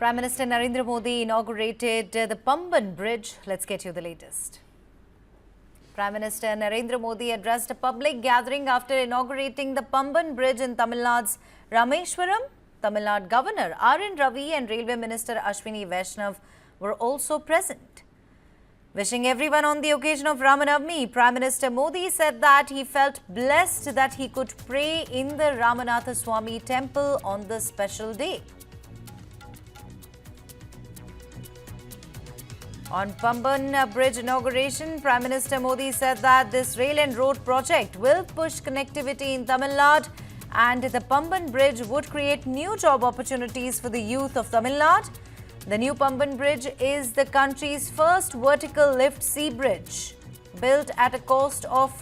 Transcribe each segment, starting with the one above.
Prime Minister Narendra Modi inaugurated the Pamban Bridge. Let's get you the latest. Prime Minister Narendra Modi addressed a public gathering after inaugurating the Pamban Bridge in Tamil Nadu's Rameswaram. Tamil Nadu Governor R.N. Ravi and Railway Minister Ashwini Vaishnav were also present. Wishing everyone on the occasion of Navami, Prime Minister Modi said that he felt blessed that he could pray in the Ramanatha Swami temple on this special day. On Pamban Bridge inauguration, Prime Minister Modi said that this rail and road project will push connectivity in Tamil Nadu and the Pamban Bridge would create new job opportunities for the youth of Tamil Nadu. The new Pamban Bridge is the country's first vertical lift sea bridge. Built at a cost of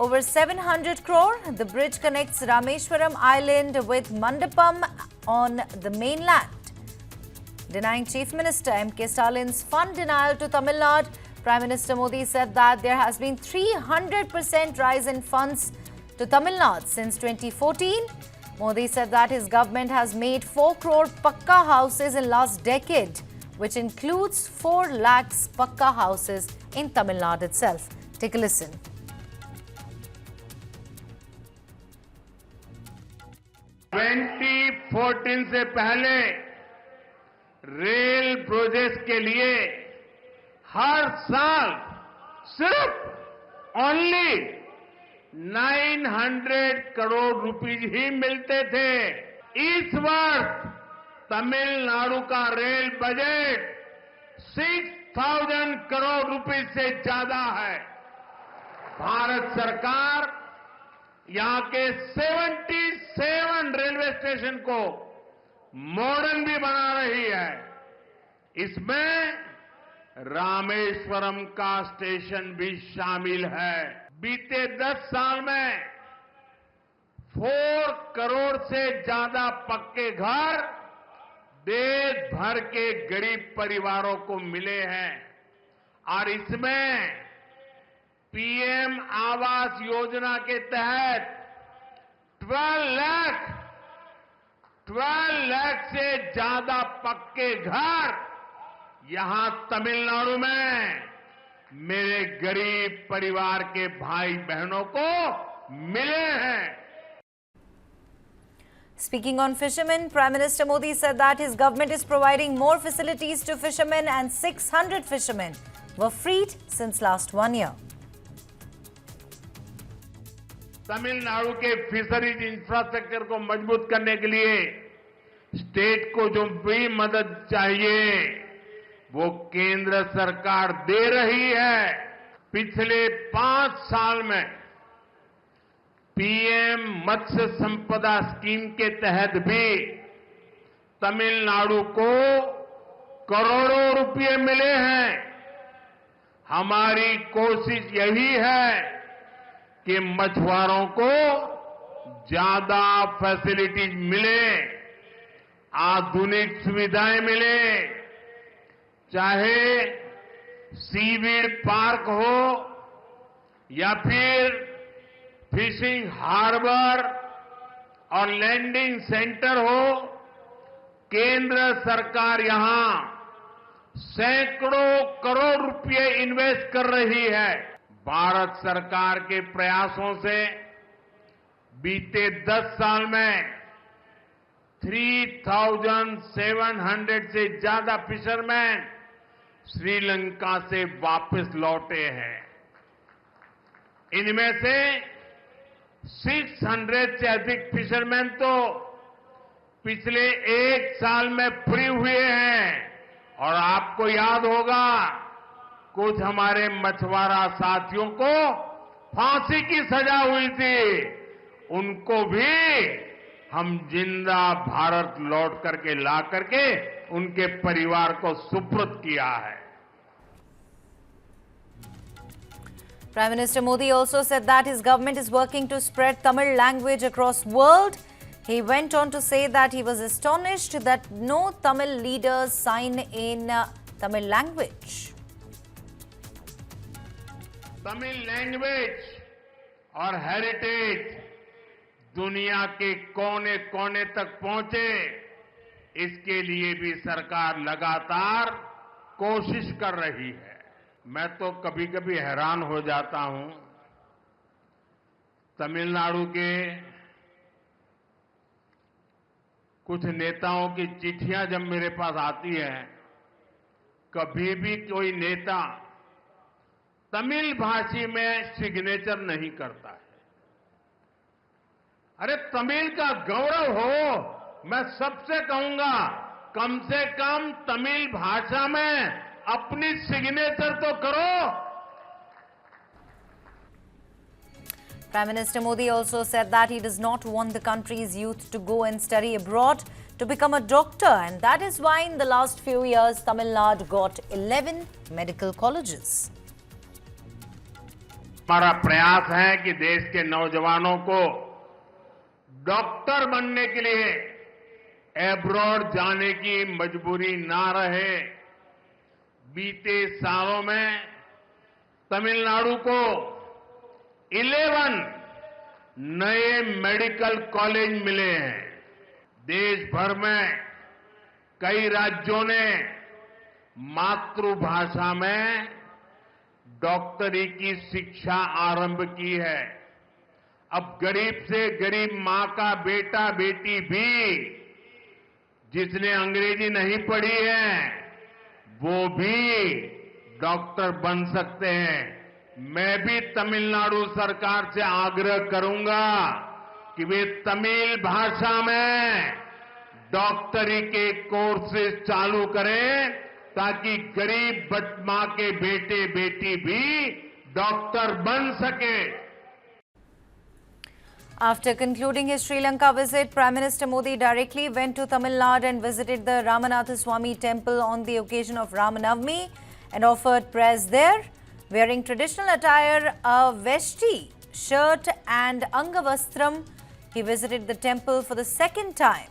over 700 crore, the bridge connects Rameswaram Island with Mandapam on the mainland. Denying Chief Minister M.K. Stalin's fund denial to Tamil Nadu, Prime Minister Modi said that there has been 300% rise in funds to Tamil Nadu since 2014. Modi said that his government has made 4 crore Pakka houses in last decade, which includes 4 lakhs Pakka houses in Tamil Nadu itself. Take a listen. से पहले rail project के लिए हर साल सिर्फ only 900 crore rupees ही मिलते थे। इस वर्ष तमिलनाडु का रेल बजट 6,000 करोड़ रुपीज से ज्यादा है। भारत सरकार यहां के 77 रेलवे स्टेशन को मॉडर्न भी बना रही है। इसमें रामेश्वरम का स्टेशन भी शामिल है। बीते 10 साल में 4 करोड़ से ज्यादा पक्के घर देश भर के गरीब परिवारों को मिले हैं और इसमें पीएम आवास योजना के तहत 12 लाख से ज्यादा पक्के घर यहां तमिलनाडु में मेरे गरीब परिवार के भाई बहनों को मिले हैं। Speaking on fishermen, Prime Minister Modi said that his government is providing more facilities to fishermen and 600 fishermen were freed since last 1 year. Tamil Nadu के फिशरीज इंफ्रास्ट्रक्चर को मजबूत करने के लिए स्टेट को जो भी मदद चाहिए वो केंद्र सरकार दे रही है। पिछले 5 साल में पीएम मत्स्य संपदा स्कीम के तहत भी तमिलनाडु को करोड़ों रुपए मिले हैं। हमारी कोशिश यही है कि मछुआरों को ज्यादा फैसिलिटीज मिले, आधुनिक सुविधाएं मिले, चाहे सीवीड पार्क हो या फिर फिशिंग हार्बर और लैंडिंग सेंटर हो। केंद्र सरकार यहां सैकड़ों करोड़ रुपए इन्वेस्ट कर रही है। भारत सरकार के प्रयासों से बीते 10 साल में 3,700 से ज्यादा फिशरमैन श्रीलंका से वापस लौटे हैं। इनमें से 600 से अधिक फिशरमैन तो पिछले 1 साल में फ्री हुए हैं और आपको याद होगा कुछ हमारे मछुआरा साथियों को फांसी की सजा हुई थी, उनको भी हम जिंदा भारत लौट करके ला करके उनके परिवार को सुपुर्द किया है। Prime Minister Modi also said that his government is working to spread Tamil language across world. He went on to say that he was astonished that no Tamil leaders sign in Tamil language. Tamil language और heritage दुनिया के कोने कोने तक पहुंचे, इसके लिए भी सरकार लगातार कोशिश कर रही है। मैं तो कभी कभी हैरान हो जाता हूं, तमिलनाडु के कुछ नेताओं की चिट्ठियां जब मेरे पास आती है, कभी भी कोई नेता तमिल भाषी में सिग्नेचर नहीं करता है। अरे तमिल का गौरव हो, मैं सबसे कहूंगा कम से कम तमिल भाषा में अपनी सिग्नेचर तो करो। Prime Minister Modi also said that he does not want the country's youth to go and study abroad to become a doctor, and that is why in the last few years Tamil Nadu got 11 medical colleges. हमारा प्रयास है कि देश के नौजवानों को doctor बनने के लिए एब्रॉड जाने की मजबूरी ना रहे। बीते सालों में तमिलनाडु को 11 नए मेडिकल कॉलेज मिले हैं। देश भर में कई राज्यों ने मातृभाषा में डॉक्टरी की शिक्षा आरंभ की है। अब गरीब से गरीब मां का बेटा बेटी भी जिसने अंग्रेजी नहीं पढ़ी है वो भी डॉक्टर बन सकते हैं। मैं भी तमिलनाडु सरकार से आग्रह करूंगा कि वे तमिल भाषा में डॉक्टरी के कोर्सेज चालू करें ताकि गरीब मां के बेटे बेटी भी डॉक्टर बन सके। After concluding his Sri Lanka visit, Prime Minister Modi directly went to Tamil Nadu and visited the Ramanatha Swamy temple on the occasion of Navami and offered prayers there. Wearing traditional attire, a veshti, shirt and angavastram, he visited the temple for the second time.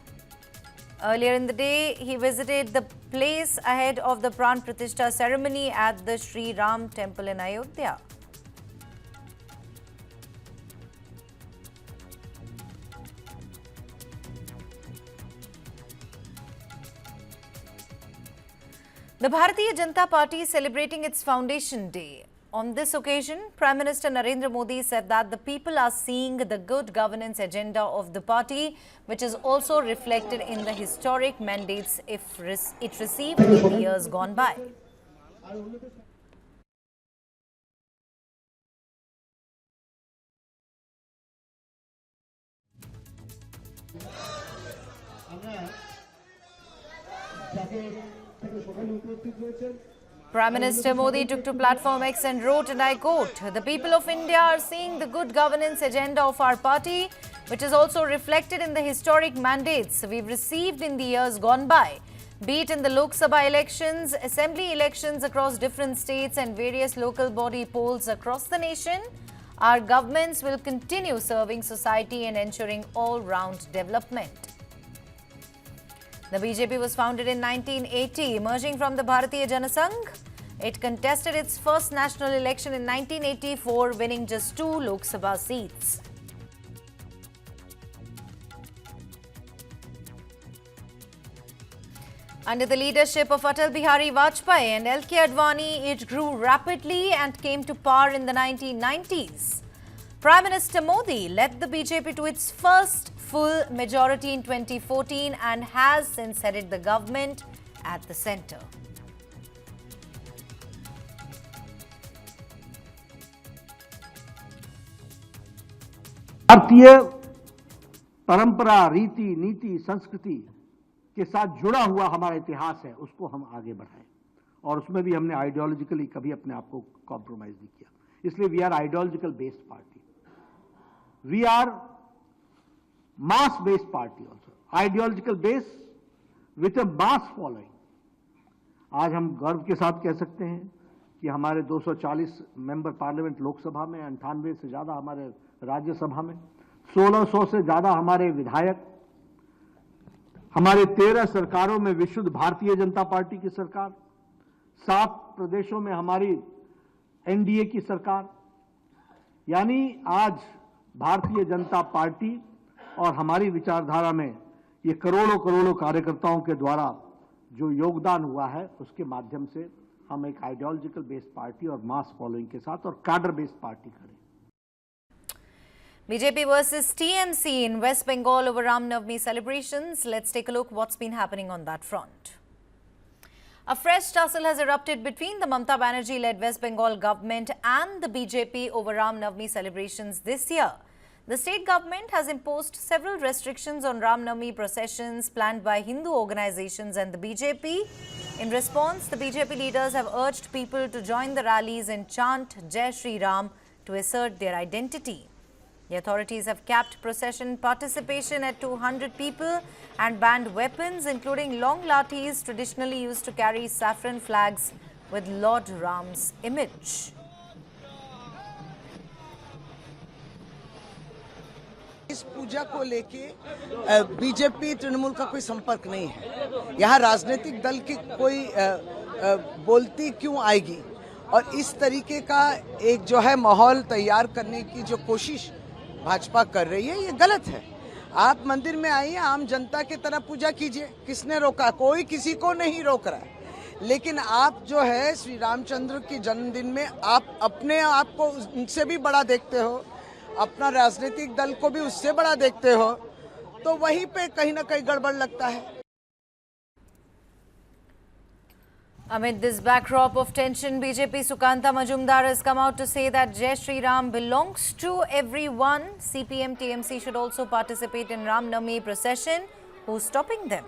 Earlier in the day, he visited the place ahead of the Pran Pratishtha ceremony at the Sri Ram temple in Ayodhya. The Bharatiya Janata Party is celebrating its foundation day. On this occasion, Prime Minister Narendra Modi said that the people are seeing the good governance agenda of the party, which is also reflected in the historic mandates it received in the years gone by. Prime Minister Modi took to platform X and wrote, and I quote, "The people of India are seeing the good governance agenda of our party, which is also reflected in the historic mandates we've received in the years gone by. Be it in the Lok Sabha elections, assembly elections across different states and various local body polls across the nation, our governments will continue serving society and ensuring all-round development." The BJP was founded in 1980, emerging from the Bharatiya Janasangh. It contested its first national election in 1984, winning just 2 Lok Sabha seats. Under the leadership of Atal Bihari Vajpayee and L.K. Advani, it grew rapidly and came to power in the 1990s. Prime Minister Modi led the BJP to its first full majority in 2014 and has since headed the government at the centre. भारतीय परंपरा, रीति, नीति, संस्कृति के साथ जुड़ा हुआ हमारा इतिहास है, उसको हम आगे बढ़ाएं और उसमें भी हमने आइडियोलॉजिकली कभी अपने आप को कॉम्प्रोमाइज नहीं किया। इसलिए we are ideological based party, we are mass based party also, ideological base with a mass following. आज हम गर्व के साथ कह सकते हैं कि हमारे 240 मेंबर पार्लियामेंट लोकसभा में, 98 से ज्यादा हमारे राज्यसभा में, 1600 से ज्यादा हमारे विधायक, हमारे 13 सरकारों में विशुद्ध भारतीय जनता पार्टी की सरकार, 7 प्रदेशों में हमारी एनडीए की सरकार, यानी आज भारतीय जनता पार्टी और हमारी विचारधारा में ये करोड़ों करोड़ों कार्यकर्ताओं के द्वारा जो योगदान हुआ है उसके माध्यम से हम एक आइडियोलॉजिकल बेस्ड पार्टी और मास फॉलोइंग के साथ और कैडर बेस्ड पार्टी खड़े। BJP versus TMC in West Bengal over Ram Navami celebrations. Let's take a look what's been happening on that front. A fresh tussle has erupted between the Mamata Banerjee-led West Bengal government and the BJP over Ram Navami celebrations this year. The state government has imposed several restrictions on Ram Navami processions planned by Hindu organizations and the BJP. In response, the BJP leaders have urged people to join the rallies and chant Jai Shri Ram to assert their identity. The authorities have capped procession participation at 200 people and banned weapons, including long lathis traditionally used to carry saffron flags with Lord Ram's image. इस पूजा को लेके BJP Trinamool का कोई संपर्क नहीं है। यहाँ राजनीतिक दल की कोई बोलती क्यों आएगी और इस तरीके का एक जो है माहौल तैयार करने की जो कोशिश भाजपा कर रही है ये गलत है। आप मंदिर में आइए, आम जनता की तरह पूजा कीजिए, किसने रोका? कोई किसी को नहीं रोक रहा है। लेकिन आप जो है श्री रामचंद्र के जन्मदिन में आप अपने आप को उनसे भी बड़ा देखते हो, अपना राजनीतिक दल को भी उससे बड़ा देखते हो, तो वहीं पे कहीं ना कहीं गड़बड़ लगता है। Amid this backdrop of tension, BJP Sukanta Majumdar has come out to say that Jai Shri Ram belongs to everyone. CPM TMC should also participate in Ram Navami procession. Who's stopping them?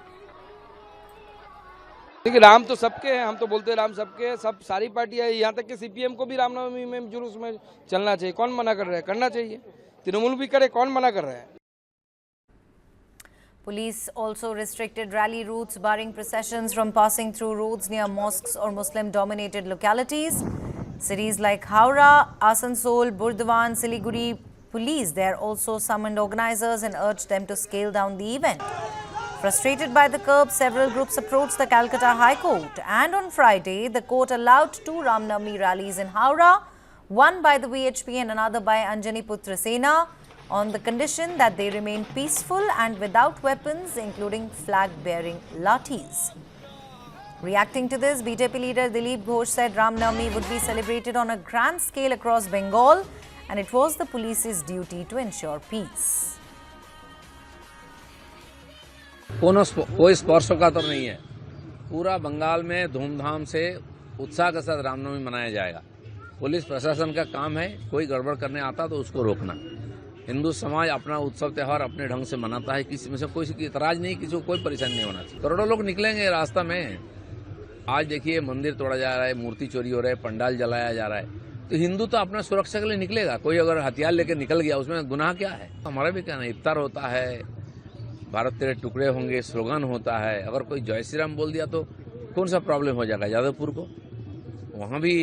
देखिए, राम तो सबके हैं, हम तो बोलते हैं राम सबके हैं, सब सारी पार्टियां, यहाँ तक कि सीपीएम को भी रामनवमी में जुलूस में चलना चाहिए। कौन मना कर रहा है? करना चाहिए। तृणमूल भी करे, कौन मना कर रहा है? Police also restricted rally routes, barring processions from passing through roads near mosques or Muslim-dominated localities. Cities like Howrah, Asansol, Burdwan, Siliguri police there also summoned organizers and urged them to scale down the event. Frustrated by the curb, several groups approached the Calcutta High Court, and on Friday, the court allowed two Ram Navami rallies in Howrah, one by the VHP and another by Anjani Putra Sena, on the condition that they remain peaceful and without weapons, including flag-bearing lathis. Reacting to this, BJP leader Dilip Ghosh said Ram Navami would be celebrated on a grand scale across Bengal, and it was the police's duty to ensure peace. कोई स्पर्शों का तो नहीं है। पूरा बंगाल में धूमधाम से उत्साह के साथ रामनवमी मनाया जाएगा। पुलिस प्रशासन का काम है, कोई गड़बड़ करने आता तो उसको रोकना। हिंदू समाज अपना उत्सव त्यौहार अपने ढंग से मनाता है, किसी में से कोई इतराज नहीं, किसी को कोई परेशानी नहीं होना चाहिए। करोड़ों लोग निकलेंगे रास्ता में। आज देखिए मंदिर तोड़ा जा रहा है, मूर्ति चोरी हो रहा है, पंडाल जलाया जा रहा है, तो हिंदू तो अपना सुरक्षा के लिए निकलेगा। कोई अगर हथियार लेकर निकल गया उसमें गुनाह क्या है? हमारा भी कहना है, इफ्तार होता है, भारत तेरे टुकड़े होंगे स्लोगन होता है, अगर कोई जय श्री राम बोल दिया तो कौन सा प्रॉब्लम हो जाएगा? यादवपुर को वहाँ भी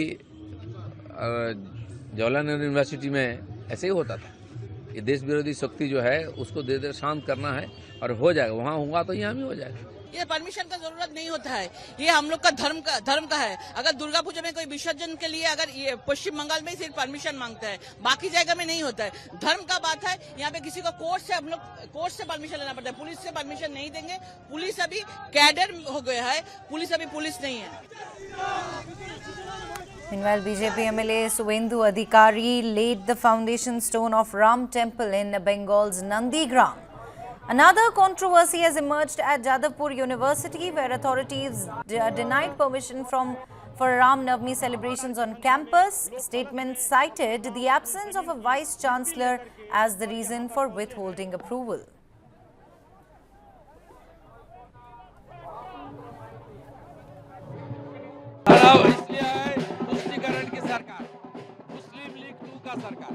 जवाहरलाल नेहरू यूनिवर्सिटी में ऐसे ही होता था। ये देश विरोधी शक्ति जो है उसको धीरे धीरे शांत करना है और हो जाएगा। वहाँ हुआ तो यहाँ भी हो जाएगा। ये परमिशन का जरूरत नहीं होता है, ये हम लोग का धर्म का है। अगर दुर्गा पूजा में कोई विसर्जन के लिए अगर ये पश्चिम बंगाल में सिर्फ परमिशन मांगता है, बाकी जगह में नहीं होता है। धर्म का बात है, यहाँ पे किसी को कोर्ट से हम लोग कोर्ट से परमिशन लेना पड़ता है, पुलिस से परमिशन नहीं देंगे। पुलिस अभी कैडर हो गया है, पुलिस अभी पुलिस नहीं है। Meanwhile, BJP MLA Suvendu Adhikari laid the foundation stone of Ram Temple in Bengal's Nandigram. Another controversy has emerged at Jadavpur University, where authorities denied permission for Ram Navami celebrations on campus. Statements cited the absence of a vice-chancellor as the reason for withholding approval. सरकार मुस्लिम लीग 2 का सरकार,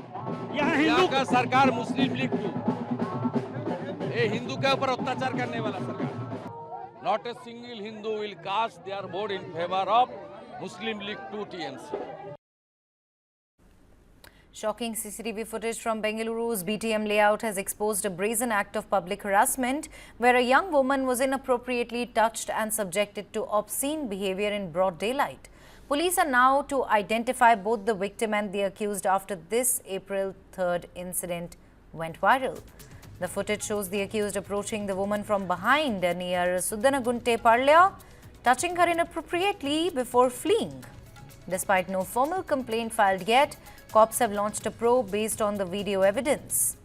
यहाँ का सरकार मुस्लिम लीग 2, ये हिंदू के ऊपर अत्याचार करने वाला सरकार। Not a single Hindu will cast their vote in favour of Muslim League 2 TMC. Shocking CCTV footage from Bengaluru's BTM layout has exposed a brazen act of public harassment where a young woman was inappropriately touched and subjected to obscene behavior in broad daylight. Police are now to identify both the victim and the accused after this April 3rd incident went viral. The footage shows the accused approaching the woman from behind near Sudanagunte Parlya, touching her inappropriately before fleeing. Despite no formal complaint filed yet, cops have launched a probe based on the video evidence.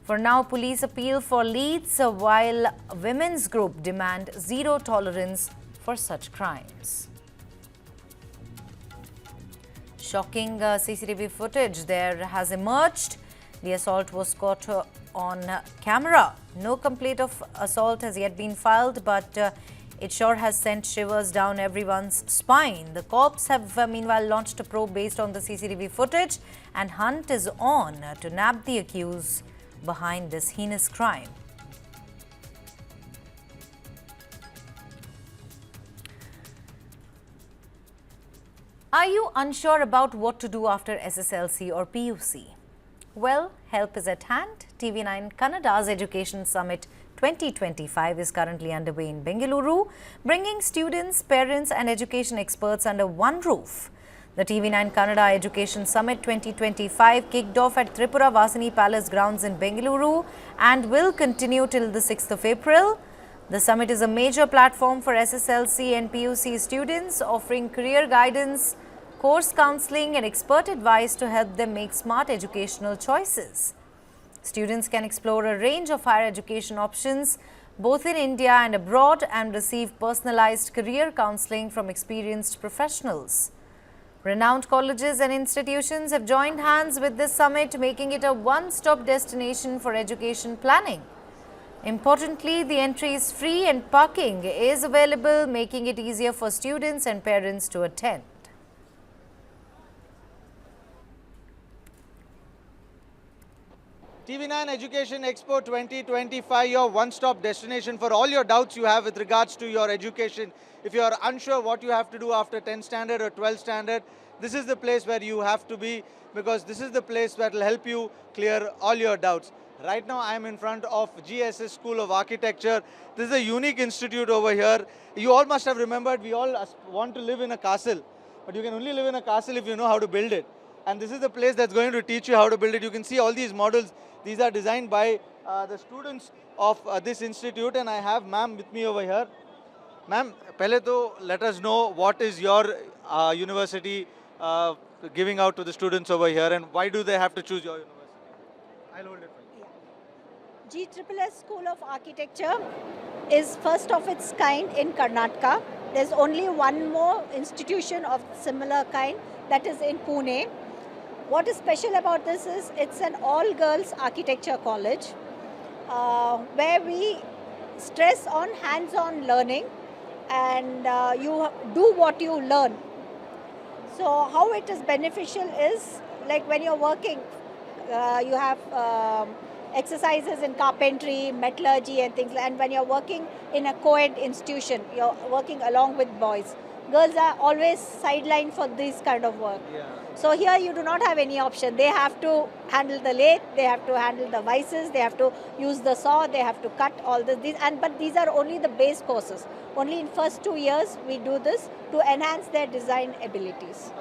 For now, police appeal for leads while a women's group demand zero tolerance for such crimes. Shocking CCTV footage there has emerged. The assault was caught on camera. No complaint of assault has yet been filed, but it sure has sent shivers down everyone's spine. The cops have meanwhile launched a probe based on the CCTV footage, and hunt is on to nab the accused behind this heinous crime. Are you unsure about what to do after SSLC or PUC? Well, help is at hand. TV9 Kannada's Education Summit 2025 is currently underway in Bengaluru, bringing students, parents and education experts under one roof. The TV9 Kannada Education Summit 2025 kicked off at Tripura Vasini Palace grounds in Bengaluru and will continue till the 6th of April. The summit is a major platform for SSLC and PUC students, offering career guidance, course counseling and expert advice to help them make smart educational choices. Students can explore a range of higher education options both in India and abroad and receive personalized career counseling from experienced professionals. Renowned colleges and institutions have joined hands with this summit, making it a one-stop destination for education planning. Importantly, the entry is free and parking is available, making it easier for students and parents to attend. TV9 Education Expo 2025, your one-stop destination for all your doubts you have with regards to your education. If you are unsure what you have to do after 10th standard or 12th standard, this is the place where you have to be, because this is the place that will help you clear all your doubts. Right now I am in front of GSS School of Architecture. This is a unique institute over here. You all must have remembered we all want to live in a castle, but you can only live in a castle if you know how to build it. And this is the place that's going to teach you how to build it. You can see all these models. These are designed by the students of this institute, and I have ma'am with me over here. Ma'am, pehle to let us know what is your university giving out to the students over here, and why do they have to choose your university? I'll hold it for you. GSS School of Architecture is first of its kind in Karnataka. There's only one more institution of similar kind, that is in Pune. What is special about this is it's an all-girls architecture college where we stress on hands-on learning, and you do what you learn. So how it is beneficial is, like when you're working, you have exercises in carpentry, metallurgy and things, and when you're working in a co-ed institution, you're working along with boys. Girls are always sidelined for this kind of work. Yeah. So here you do not have any option. They have to handle the lathe, they have to handle the vices, they have to use the saw, they have to cut all this. But these are only the base courses. Only in first 2 years we do this to enhance their design abilities.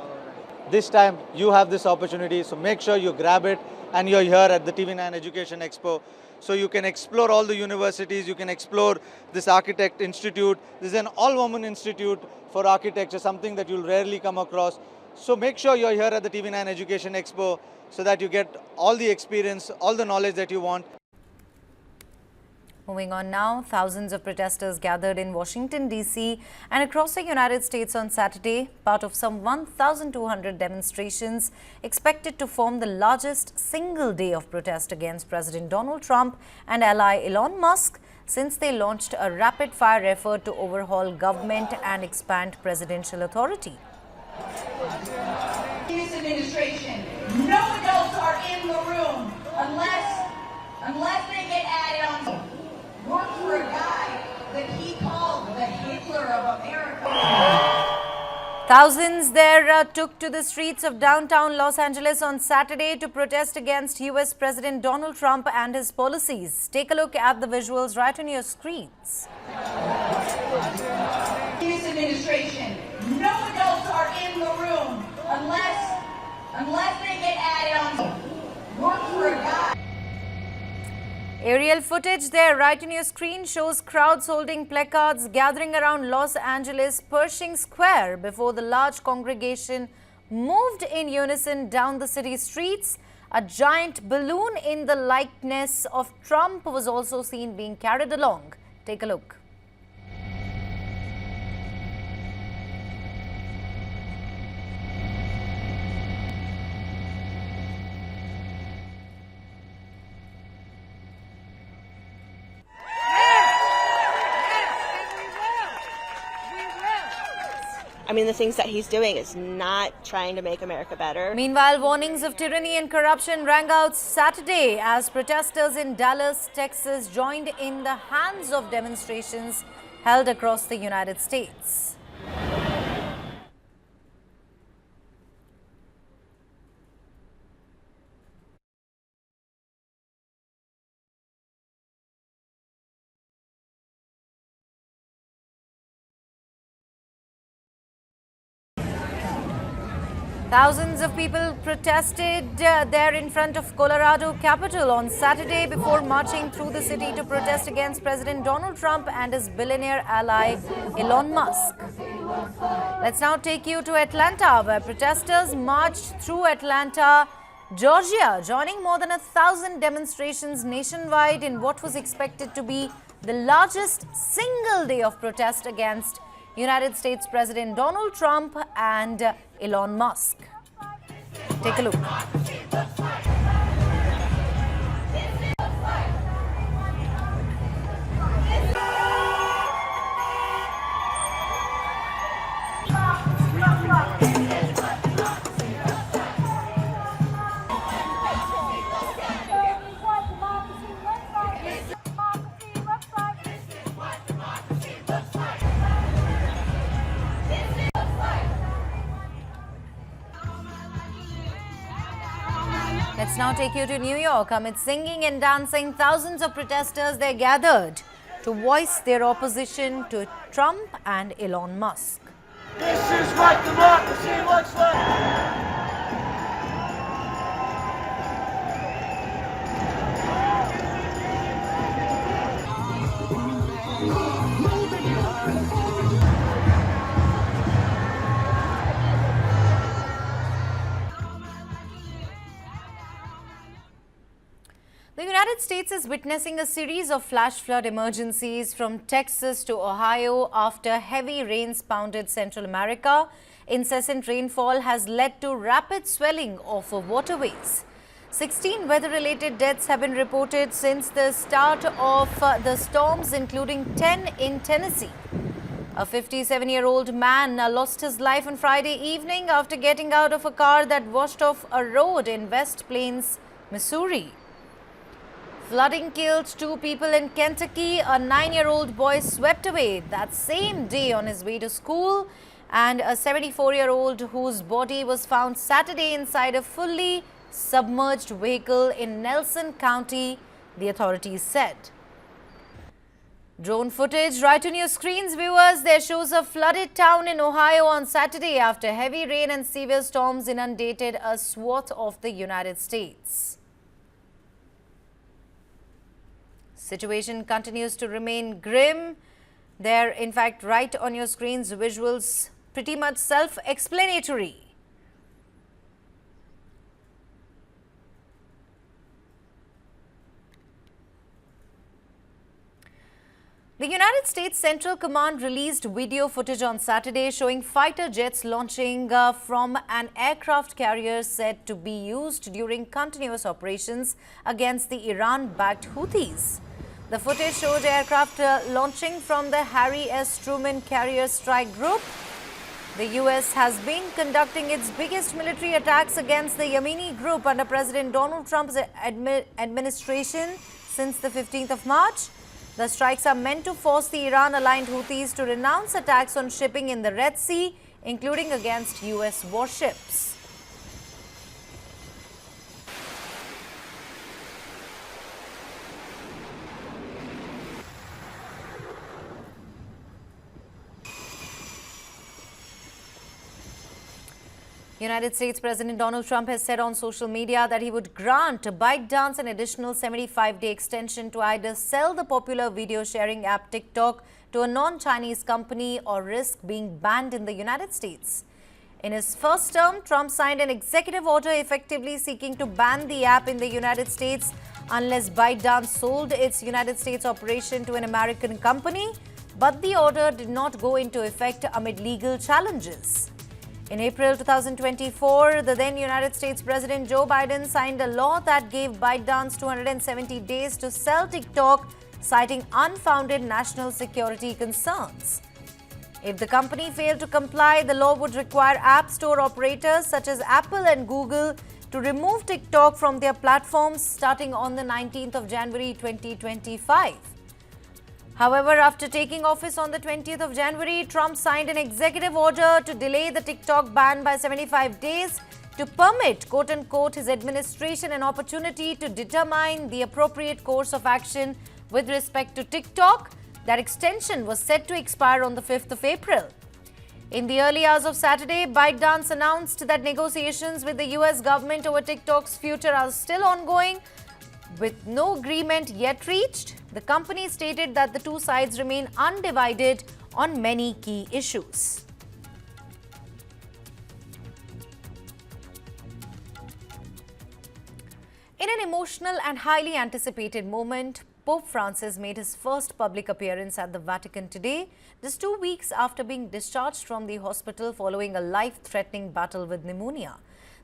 This time you have this opportunity, so make sure you grab it, and you're here at the TV9 Education Expo. So you can explore all the universities, you can explore this Architect Institute. This is an all-woman institute for architecture, something that you'll rarely come across. So make sure you're here at the TV9 Education Expo so that you get all the experience, all the knowledge that you want. Moving on now, thousands of protesters gathered in Washington, D.C. and across the United States on Saturday, part of some 1,200 demonstrations expected to form the largest single day of protest against President Donald Trump and ally Elon Musk since they launched a rapid-fire effort to overhaul government and expand presidential authority. This administration, no adults are in the room unless they get added on. Work for a guy that he called the Hitler of America. Thousands there took to the streets of downtown Los Angeles on Saturday to protest against U.S. President Donald Trump and his policies. Take a look at the visuals right on your screens. This administration, no adults are in the room unless they get added on. Work for a guy. Aerial footage there right on your screen shows crowds holding placards gathering around Los Angeles Pershing Square before the large congregation moved in unison down the city streets. A giant balloon in the likeness of Trump was also seen being carried along. Take a look. I mean, the things that he's doing is not trying to make America better. Meanwhile, warnings of tyranny and corruption rang out Saturday as protesters in Dallas, Texas joined in the hands of demonstrations held across the United States. Thousands of people protested there in front of Colorado Capitol on Saturday before marching through the city to protest against President Donald Trump and his billionaire ally Elon Musk. Let's now take you to Atlanta, where protesters marched through Atlanta, Georgia, joining more than 1,000 demonstrations nationwide in what was expected to be the largest single day of protest against United States President Donald Trump and Elon Musk. Take a look. Let's now take you to New York. Amid singing and dancing, thousands of protesters there gathered to voice their opposition to Trump and Elon Musk. This is what democracy looks like. The United States is witnessing a series of flash flood emergencies from Texas to Ohio after heavy rains pounded Central America. Incessant rainfall has led to rapid swelling of waterways. 16 weather-related deaths have been reported since the start of the storms, including 10 in Tennessee. A 57-year-old man lost his life on Friday evening after getting out of a car that washed off a road in West Plains, Missouri. Flooding killed 2 people in Kentucky. A 9-year-old boy swept away that same day on his way to school, and a 74-year-old whose body was found Saturday inside a fully submerged vehicle in Nelson County, the authorities said. Drone footage right on your screens, viewers. There shows a flooded town in Ohio on Saturday after heavy rain and severe storms inundated a swath of the United States. Situation continues to remain grim. There, in fact, right on your screens, visuals pretty much self-explanatory. The United States Central Command released video footage on Saturday showing fighter jets launching from an aircraft carrier said to be used during continuous operations against the Iran-backed Houthis. The footage showed aircraft launching from the Harry S. Truman Carrier Strike Group. The U.S. has been conducting its biggest military attacks against the Yemeni group under President Donald Trump's administration since the 15th of March. The strikes are meant to force the Iran-aligned Houthis to renounce attacks on shipping in the Red Sea, including against U.S. warships. United States President Donald Trump has said on social media that he would grant ByteDance an additional 75-day extension to either sell the popular video sharing app TikTok to a non-Chinese company or risk being banned in the United States. In his first term, Trump signed an executive order effectively seeking to ban the app in the United States unless ByteDance sold its United States operation to an American company, but the order did not go into effect amid legal challenges. In April 2024, the then United States President Joe Biden signed a law that gave ByteDance 270 days to sell TikTok, citing unfounded national security concerns. If the company failed to comply, the law would require App Store operators such as Apple and Google to remove TikTok from their platforms starting on the 19th of January 2025. However, after taking office on the 20th of January, Trump signed an executive order to delay the TikTok ban by 75 days to permit, quote-unquote, his administration an opportunity to determine the appropriate course of action with respect to TikTok. That extension was set to expire on the 5th of April. In the early hours of Saturday, ByteDance announced that negotiations with the US government over TikTok's future are still ongoing. With no agreement yet reached, the company stated that the two sides remain undivided on many key issues. In an emotional and highly anticipated moment, Pope Francis made his first public appearance at the Vatican today, just 2 weeks after being discharged from the hospital following a life-threatening battle with pneumonia.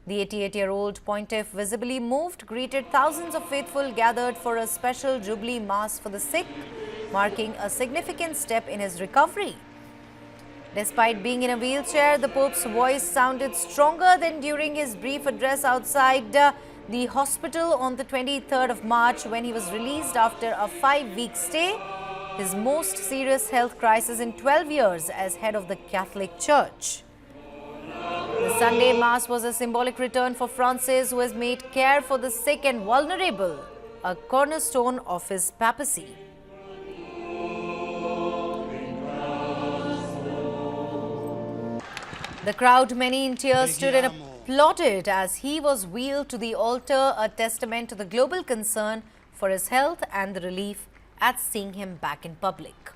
The 88-year-old pontiff, visibly moved, greeted thousands of faithful gathered for a special Jubilee Mass for the sick, marking a significant step in his recovery. Despite being in a wheelchair, the Pope's voice sounded stronger than during his brief address outside the hospital on the 23rd of March when he was released after a 5-week stay, his most serious health crisis in 12 years as head of the Catholic Church. The Sunday Mass was a symbolic return for Francis, who has made care for the sick and vulnerable a cornerstone of his papacy. The crowd, many in tears, stood and applauded as he was wheeled to the altar, a testament to the global concern for his health and the relief at seeing him back in public.